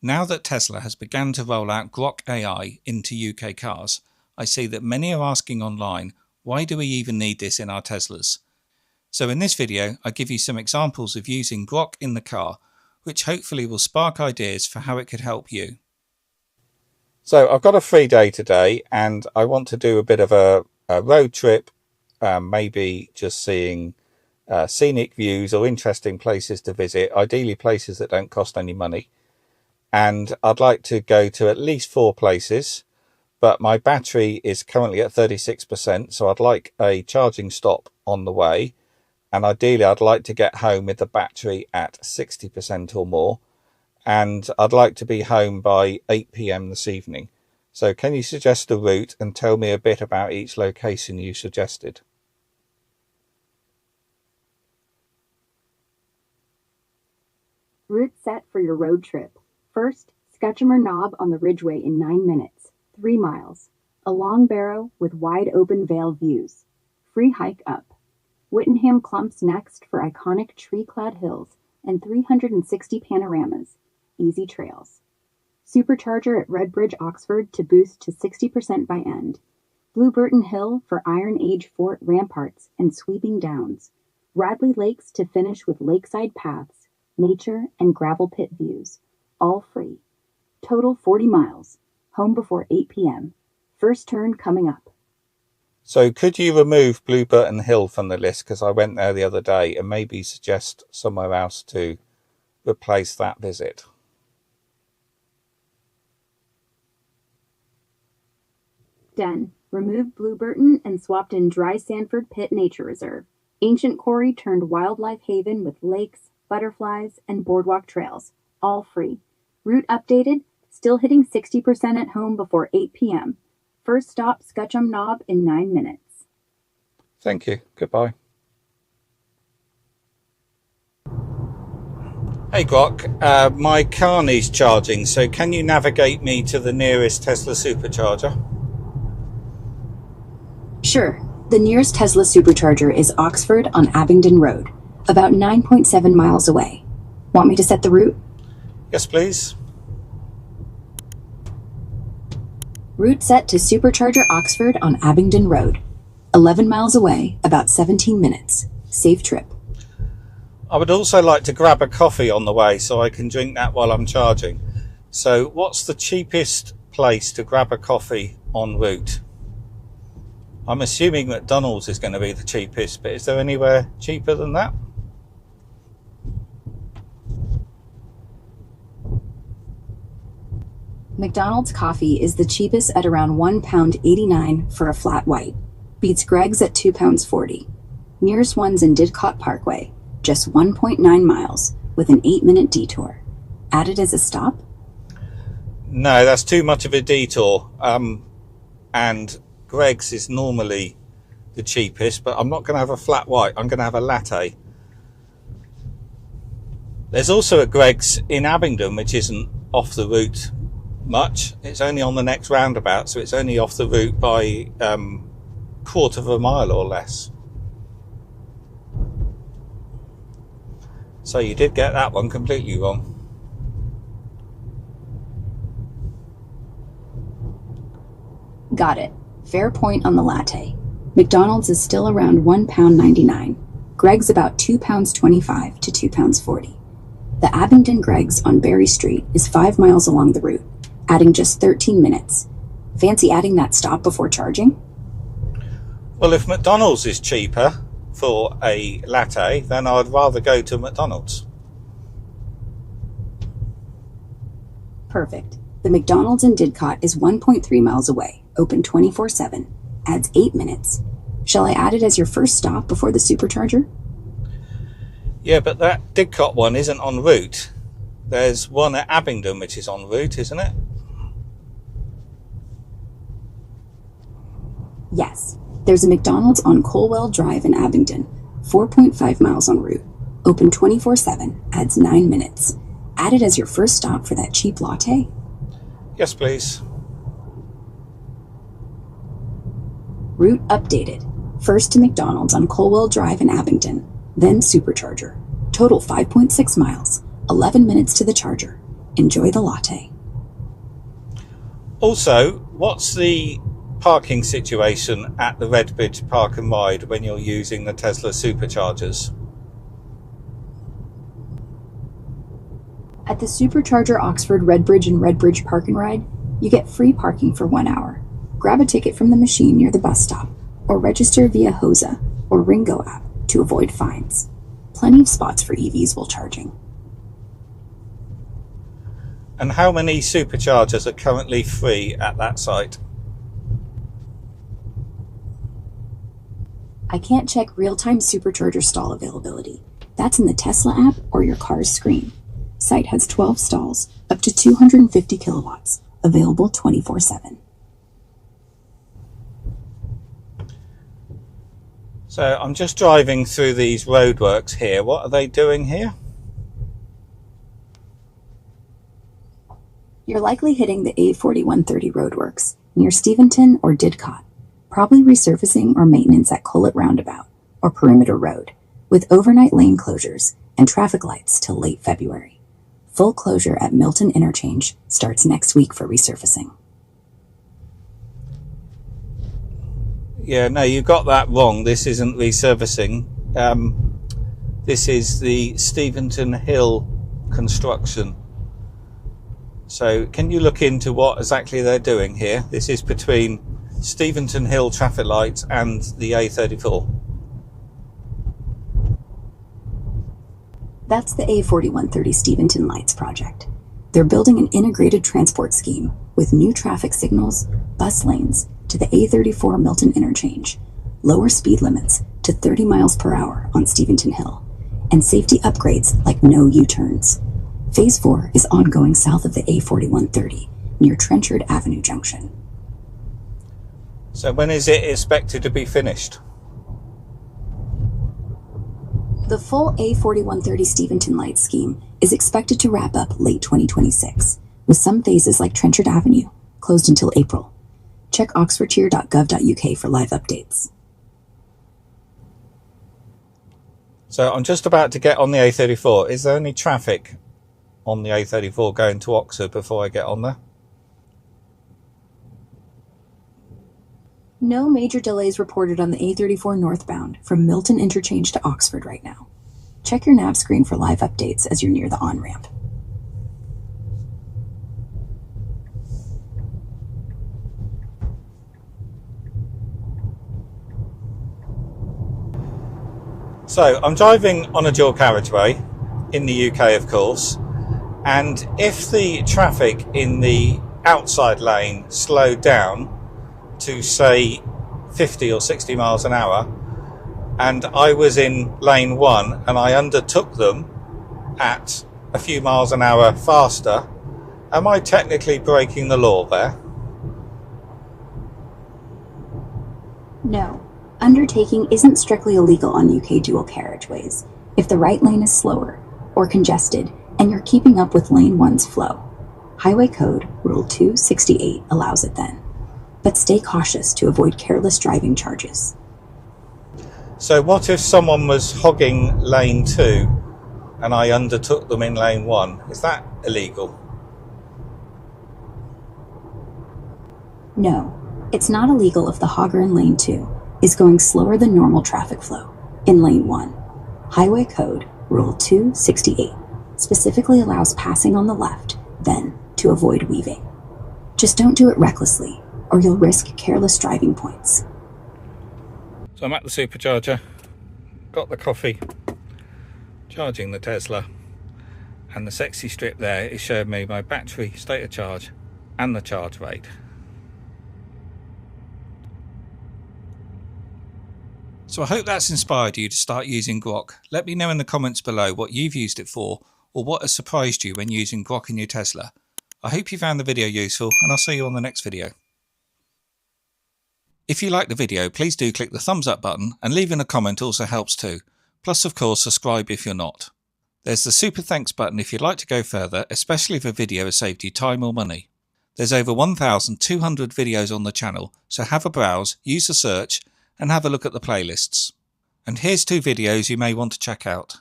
Now that Tesla has begun to roll out Grok AI into UK cars, I see that many are asking online, why do we even need this in our Teslas? So in this video, I give you some examples of using Grok in the car, which hopefully will spark ideas for how it could help you. So I've got a free day today and I want to do a bit of a road trip, maybe just seeing scenic views or interesting places to visit, ideally places that don't cost any money. And I'd like to go to at least 4 places, but my battery is currently at 36%, so I'd like a charging stop on the way. And ideally, I'd like to get home with the battery at 60% or more. And I'd like to be home by 8 p.m. this evening. So can you suggest a route and tell me a bit about each location you suggested? Route set for your road trip. First, Sketchumer Knob on the Ridgeway in 9 minutes, 3 miles. A long barrow with wide open vale views. Free hike up. Whittenham Clumps next for iconic tree-clad hills and 360 panoramas. Easy trails. Supercharger at Redbridge, Oxford to boost to 60% by end. Blue Burton Hill for Iron Age fort ramparts and sweeping downs. Radley Lakes to finish with lakeside paths, nature, and gravel pit views. All free. Total 40 miles. Home before 8 p.m. First turn coming up. So could you remove Blue Burton Hill from the list, because I went there the other day, and maybe suggest somewhere else to replace that visit? Done. Removed Blue Burton and swapped in Dry Sanford Pit Nature Reserve. Ancient quarry turned wildlife haven with lakes, butterflies, and boardwalk trails. All free. Route updated. Still hitting 60% at home before 8 p.m. First stop Sketchum Knob in 9 minutes. Thank you. Goodbye. Hey Grok, my car needs charging, so can you navigate me to the nearest Tesla Supercharger? Sure. The nearest Tesla Supercharger is Oxford on Abingdon Road, about 9.7 miles away. Want me to set the route? Yes, please. Route set to Supercharger Oxford on Abingdon Road. 11 miles away, about 17 minutes. Safe trip. I would also like to grab a coffee on the way so I can drink that while I'm charging. So what's the cheapest place to grab a coffee en route? I'm assuming McDonald's is going to be the cheapest, but is there anywhere cheaper than that? McDonald's coffee is the cheapest at around £1.89 for a flat white. Beats Greg's at £2.40. Nearest one's in Didcot Parkway, just 1.9 miles, with an 8-minute detour. Added as a stop? No, that's too much of a detour. And Greg's is normally the cheapest, but I'm not going to have a flat white. I'm going to have a latte. There's also a Greg's in Abingdon, which isn't off the route much. It's only on the next roundabout, so it's only off the route by quarter of a mile or less. So you did get that one completely wrong. Got it. Fair point on the latte. McDonald's is still around £1.99. Greg's about £2.25 to £2.40. The Abingdon Greg's on Berry Street is 5 miles along the route, adding just 13 minutes. Fancy adding that stop before charging? Well, if McDonald's is cheaper for a latte, then I'd rather go to McDonald's. Perfect. The McDonald's in Didcot is 1.3 miles away, open 24/7, adds 8 minutes. Shall I add it as your first stop before the Supercharger? Yeah, but that Didcot one isn't en route. There's one at Abingdon which is en route, isn't it? Yes. There's a McDonald's on Colwell Drive in Abingdon, 4.5 miles en route, open 24/7, adds 9 minutes. Add it as your first stop for that cheap latte? Yes, please. Route updated. First to McDonald's on Colwell Drive in Abingdon, then Supercharger. Total 5.6 miles, 11 minutes to the charger. Enjoy the latte. Also, what's the parking situation at the Redbridge Park and Ride when you're using the Tesla Superchargers? At the Supercharger Oxford Redbridge and Redbridge Park and Ride, you get free parking for 1 hour. Grab a ticket from the machine near the bus stop, or register via HOSA or Ringo app to avoid fines. Plenty of spots for EVs while charging. And how many superchargers are currently free at that site? I can't check real-time Supercharger stall availability. That's in the Tesla app or your car's screen. Site has 12 stalls, up to 250 kilowatts, available 24/7. So I'm just driving through these roadworks here. What are they doing here? You're likely hitting the A4130 roadworks near Steventon or Didcot, probably resurfacing or maintenance at Collet Roundabout or Perimeter Road, with overnight lane closures and traffic lights till late February. Full closure at Milton Interchange starts next week for resurfacing. Yeah, no, you got that wrong. This isn't resurfacing. This is the Steventon Hill construction. So can you look into what exactly they're doing here? This is between Steventon Hill traffic lights and the A34. That's the A4130 Steventon Lights project. They're building an integrated transport scheme with new traffic signals, bus lanes to the A34 Milton Interchange, lower speed limits to 30 miles per hour on Steventon Hill, and safety upgrades like no U-turns. Phase 4 is ongoing south of the A4130 near Trenchard Avenue Junction. So when is it expected to be finished? The full A4130 Steventon Lights scheme is expected to wrap up late 2026, with some phases like Trenchard Avenue closed until April. Check oxfordshire.gov.uk for live updates. So I'm just about to get on the A34. Is there any traffic on the A34 going to Oxford before I get on there? No major delays reported on the A34 northbound from Milton Interchange to Oxford right now. Check your nav screen for live updates as you're near the on-ramp. So I'm driving on a dual carriageway in the UK, of course, and if the traffic in the outside lane slowed down to say 50 or 60 miles an hour, and I was in lane 1 and I undertook them at a few miles an hour faster, am I technically breaking the law there? No, undertaking isn't strictly illegal on UK dual carriageways if the right lane is slower or congested and you're keeping up with lane 1's flow. Highway Code Rule 268 allows it then. But stay cautious to avoid careless driving charges. So what if someone was hogging lane 2 and I undertook them in lane 1? Is that illegal? No, it's not illegal if the hogger in lane 2 is going slower than normal traffic flow in lane 1. Highway Code Rule 268 specifically allows passing on the left, then to avoid weaving. Just don't do it recklessly, or you'll risk careless driving points. So I'm at the Supercharger, got the coffee, charging the Tesla, and the sexy strip there is showing me my battery state of charge and the charge rate. So I hope that's inspired you to start using Grok. Let me know in the comments below what you've used it for, or what has surprised you when using Grok in your Tesla. I hope you found the video useful, and I'll see you on the next video. If you liked the video, please do click the thumbs up button, and leaving a comment also helps too. Plus, of course, subscribe if you're not. There's the super thanks button if you'd like to go further, especially if a video has saved you time or money. There's over 1,200 videos on the channel, so have a browse, use the search, and have a look at the playlists. And here's 2 videos you may want to check out.